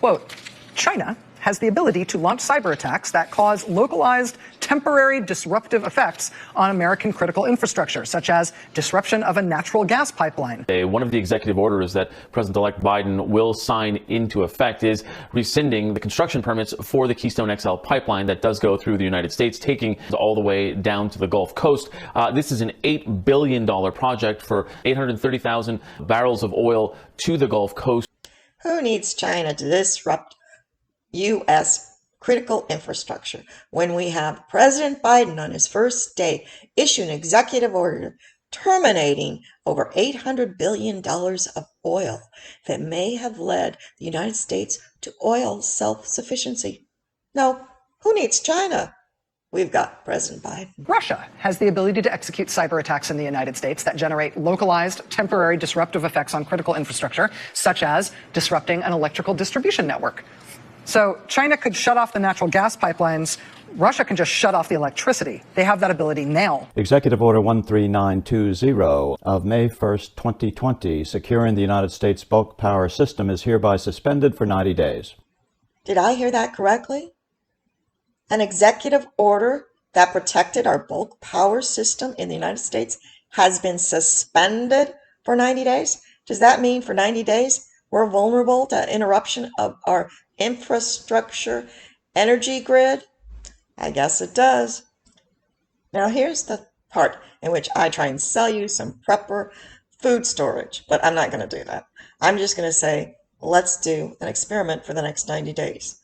quote, China has the ability to launch cyber attacks that cause localized, temporary disruptive effects on American critical infrastructure, such as disruption of a natural gas pipeline. One of the executive orders that President-elect Biden will sign into effect is rescinding the construction permits for the Keystone XL pipeline that does go through the United States, taking all the way down to the Gulf Coast. This is an $8 billion project for 830,000 barrels of oil to the Gulf Coast. Who needs China to disrupt U.S. critical infrastructure when we have President Biden on his first day issue an executive order terminating over $800 billion of oil that may have led the United States to oil self-sufficiency? No, who needs China? We've got President Biden. Russia has the ability to execute cyber attacks in the United States that generate localized, temporary disruptive effects on critical infrastructure, such as disrupting an electrical distribution network. So China could shut off the natural gas pipelines. Russia can just shut off the electricity. They have that ability now. Executive Order 13920 of May 1st, 2020, securing the United States bulk power system is hereby suspended for 90 days. Did I hear that correctly? An executive order that protected our bulk power system in the United States has been suspended for 90 days? Does that mean for 90 days we're vulnerable to interruption of our infrastructure energy grid? I guess it does. Now here's the part in which I try and sell you some prepper food storage, but I'm not going to do that. I'm just going to say, let's do an experiment for the next 90 days.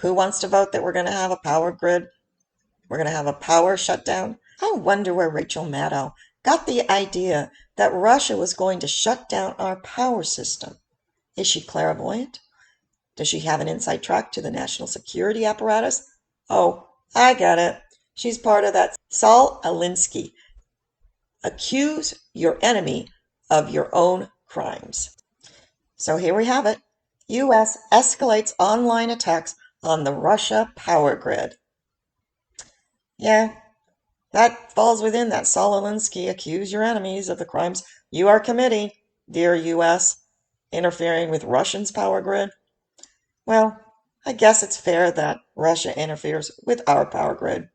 Who wants to vote that we're going to have a power grid? We're going to have a power shutdown? I wonder where Rachel Maddow got the idea that Russia was going to shut down our power system. Is she clairvoyant? Does she have an inside track to the national security apparatus? Oh, I get it. She's part of that Saul Alinsky. Accuse your enemy of your own crimes. So here we have it. U.S. escalates online attacks on the Russia power grid. Yeah, that falls within that Saul Alinsky, accuse your enemies of the crimes you are committing, dear U.S., interfering with Russians' power grid. Well, I guess it's fair that Russia interferes with our power grid,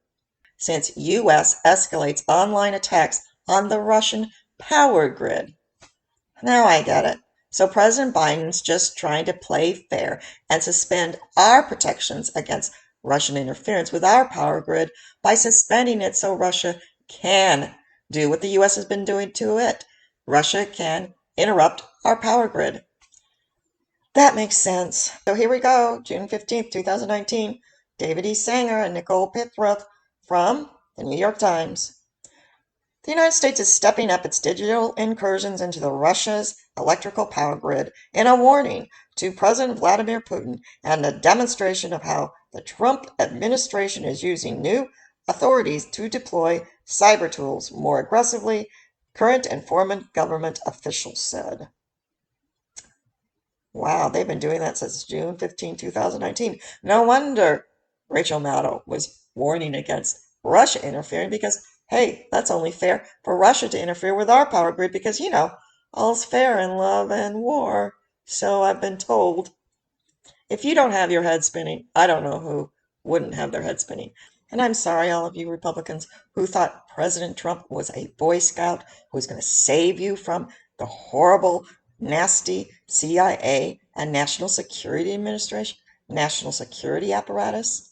since U.S. escalates online attacks on the Russian power grid. Now I get it. So President Biden's just trying to play fair and suspend our protections against Russian interference with our power grid by suspending it so Russia can do what the U.S. has been doing to it. Russia can interrupt our power grid. That makes sense. So here we go, June 15th, 2019. David E. Sanger and Nicole Pithroth from the New York Times. The United States is stepping up its digital incursions into the Russia's electrical power grid in a warning to President Vladimir Putin and a demonstration of how the Trump administration is using new authorities to deploy cyber tools more aggressively, current and former government officials said. Wow, they've been doing that since June 15, 2019. No wonder Rachel Maddow was warning against Russia interfering because, hey, that's only fair for Russia to interfere with our power grid because, you know, all's fair in love and war. So I've been told. If you don't have your head spinning, I don't know who wouldn't have their head spinning. And I'm sorry, all of you Republicans who thought President Trump was a Boy Scout who was going to save you from the horrible, nasty CIA and National Security Administration, National Security apparatus.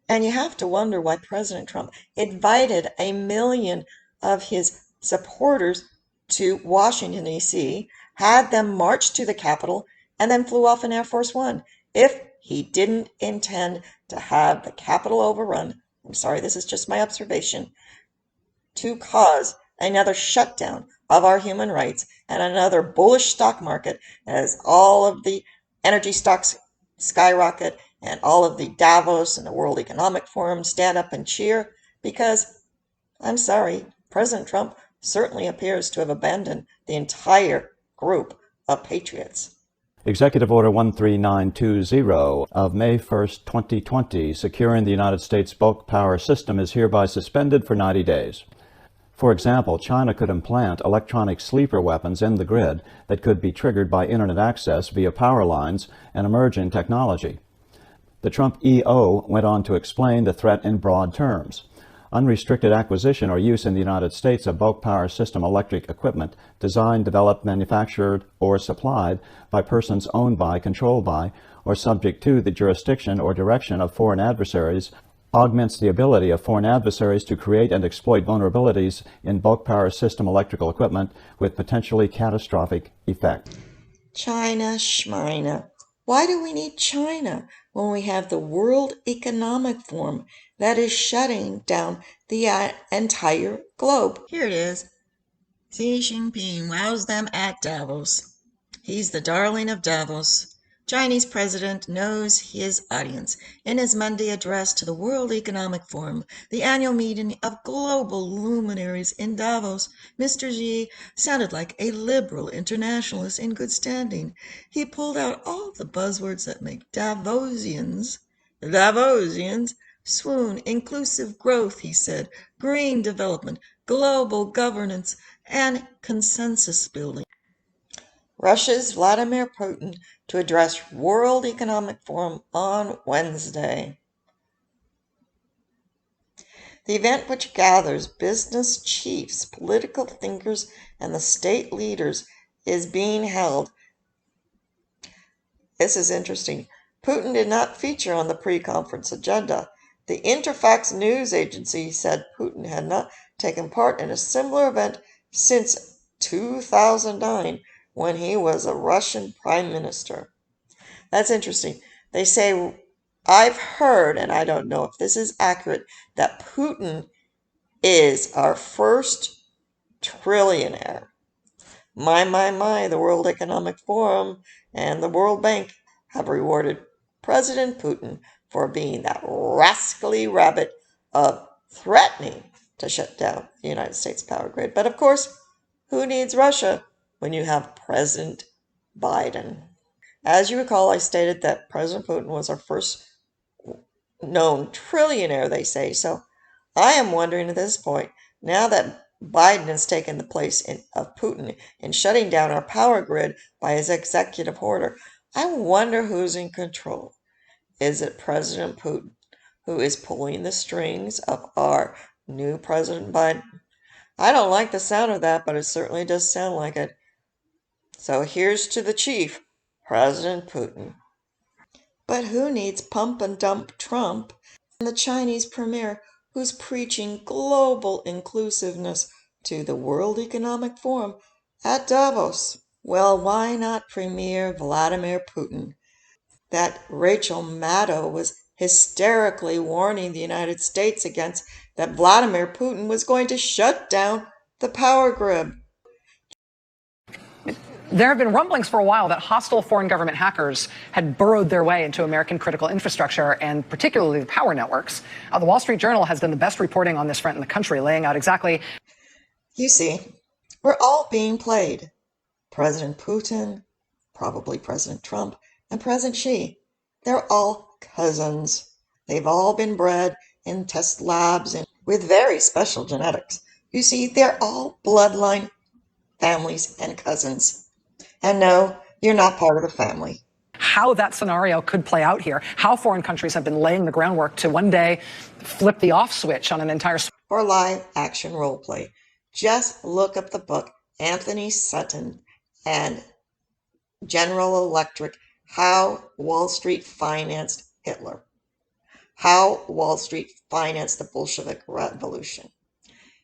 And you have to wonder why President Trump invited 1 million of his supporters to Washington, D.C., had them march to the Capitol, and then flew off in Air Force One. If he didn't intend to have the Capitol overrun, I'm sorry, this is just my observation, to cause another shutdown of our human rights and another bullish stock market as all of the energy stocks skyrocket and all of the Davos and the World Economic Forum stand up and cheer because, I'm sorry, President Trump certainly appears to have abandoned the entire group of patriots. Executive Order 13920 of May 1st, 2020, securing the United States bulk power system is hereby suspended for 90 days. For example, China could implant electronic sleeper weapons in the grid that could be triggered by internet access via power lines and emerging technology. The Trump EO went on to explain the threat in broad terms. Unrestricted acquisition or use in the United States of bulk power system electric equipment designed, developed, manufactured, or supplied by persons owned by, controlled by, or subject to the jurisdiction or direction of foreign adversaries augments the ability of foreign adversaries to create and exploit vulnerabilities in bulk power system electrical equipment with potentially catastrophic effect. China, Schmina. Why do we need China when we have the World Economic Forum that is shutting down the entire globe? Here it is. Xi Jinping wows them at Davos. He's the darling of Davos. Chinese president knows his audience. In his Monday address to the World Economic Forum, the annual meeting of global luminaries in Davos, Mr. Xi sounded like a liberal internationalist in good standing. He pulled out all the buzzwords that make Davosians swoon. Inclusive growth, he said, green development, global governance, and consensus building. Russia's Vladimir Putin to address World Economic Forum on Wednesday. The event, which gathers business chiefs, political thinkers, and the state leaders, is being held. This is interesting. Putin did not feature on the pre-conference agenda. The Interfax news agency said Putin had not taken part in a similar event since 2009, when he was a Russian prime minister. That's interesting. They say, I've heard, and I don't know if this is accurate, that Putin is our first trillionaire. My, the World Economic Forum and the World Bank have rewarded President Putin for being that rascally rabbit of threatening to shut down the United States power grid. But of course, who needs Russia when you have President Biden? As you recall, I stated that President Putin was our first known trillionaire, they say. So I am wondering at this point, now that Biden has taken the place of Putin in shutting down our power grid by his executive order, I wonder who's in control. Is it President Putin, who is pulling the strings of our new President Biden? I don't like the sound of that, but it certainly does sound like it. So here's to the chief, President Putin. But who needs pump and dump Trump and the Chinese premier who's preaching global inclusiveness to the World Economic Forum at Davos? Well, why not Premier Vladimir Putin? That Rachel Maddow was hysterically warning the United States against that Vladimir Putin was going to shut down the power grid. There have been rumblings for a while that hostile foreign government hackers had burrowed their way into American critical infrastructure and particularly the power networks. The Wall Street Journal has done the best reporting on this front in the country, laying out exactly. You see, we're all being played. President Putin, probably President Trump, and President Xi. They're all cousins. They've all been bred in test labs and with very special genetics. You see, they're all bloodline families and cousins. And no, you're not part of the family. How that scenario could play out here, how foreign countries have been laying the groundwork to one day flip the off switch on an entire... Or live action role play. Just look up the book, Anthony Sutton and General Electric, How Wall Street Financed Hitler. How Wall Street Financed the Bolshevik Revolution.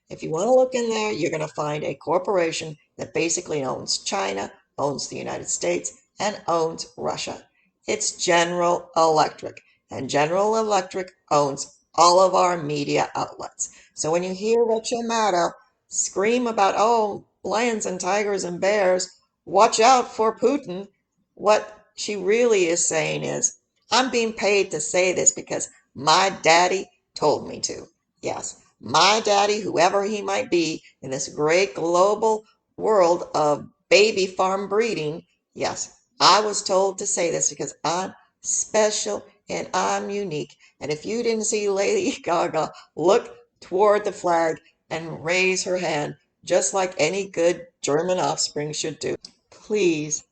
If you want to look in there, you're going to find a corporation that basically owns China, owns the United States, and owns Russia. It's General Electric, and General Electric owns all of our media outlets. So when you hear Rachel Maddow scream about, oh, lions and tigers and bears, watch out for Putin, what she really is saying is, I'm being paid to say this because my daddy told me to. Yes, my daddy, whoever he might be in this great global world of baby farm breeding, yes, I was told to say this because I'm special and I'm unique. And if you didn't see Lady Gaga look toward the flag and raise her hand, just like any good German offspring should do. Please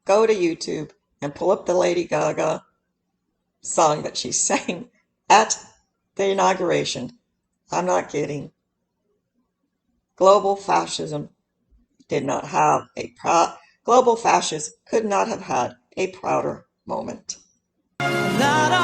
go to YouTube and pull up the Lady Gaga song that she sang at the inauguration. I'm not kidding. Global fascism global fascists could not have had a prouder moment. Not